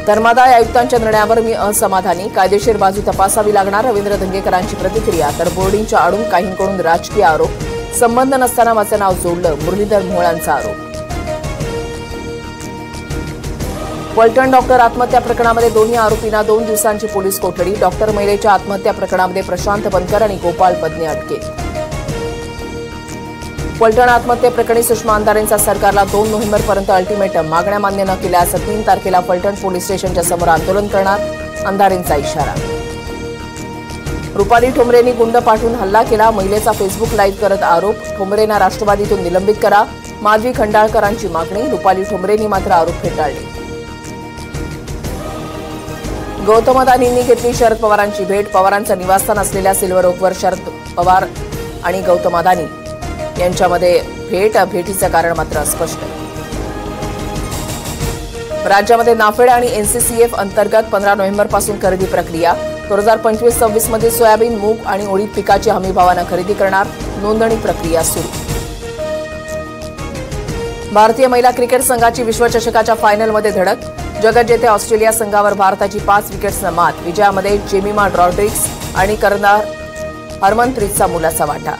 धर्मादाय आयुक्तांच्या निर्णयावर मी असमाधानी, कायदेशीर बाजू तपासावी लागणार. रवींद्र धंगेकरांची प्रतिक्रिया. तर बोर्डिंगच्या आडून काहींकडून राजकीय आरोप, संबंध नसताना माझं नाव जोडलं, मुरलीधर मोहोळांचा आरोप. फलटण डॉक्टर आत्महत्या प्रकरणामध्ये दोन्ही आरोपींना 2 दिवसांची पोलीस कोठडी. डॉक्टर महिलेच्या आत्महत्या प्रकरणामध्ये प्रशांत बनकर आणि गोपाळ पद्मे अटकेत. फलटण आत्महत्येप्रकरणी सुषमा अंधारेंचा सरकारला 2 नोव्हेंबरपर्यंत अल्टिमेटम. मागण्या मान्य न केल्यास 3 तारखेला फलटण पोलीस स्टेशनच्या समोर आंदोलन करणार, अंधारेंचा इशारा. रुपाली ठोंबरेंनी गुंड पाठवून हल्ला केला, महिलेचा फेसबुक लाईव्ह करत आरोप. ठोंबरेंना राष्ट्रवादीतून निलंबित करा, माधवी खंडाळकरांची मागणी. रुपाली ठोंबरेंनी मात्र आरोप फेटाळले. गौतम अदानींनी घेतली शरद पवारांची भेट. पवारांचं निवासस्थान असलेल्या सिल्वर ओकवर शरद पवार आणि गौतम अदानी यांच्यामध्ये भेटीचं कारण मात्र अस्पष्ट. राज्यामध्ये नाफेड आणि एनसीसीएफ अंतर्गत 15 नोव्हेंबरपासून खरेदी प्रक्रिया. 2025-26 मध्ये सोयाबीन, मूग आणि उडीद पिकाची हमीभावानं खरेदी करणार, नोंदणी प्रक्रिया सुरू. भारतीय महिला क्रिकेट संघाची विश्वचषकाच्या फायनलमध्ये धडक. जगज्जेते ऑस्ट्रेलिया संघावर भारताची 5 विकेट्सनं मात. विजयामध्ये जेमिमा रॉड्रिग्स आणि कर्णधार हरमनप्रीतचा मोलाचा वाटा.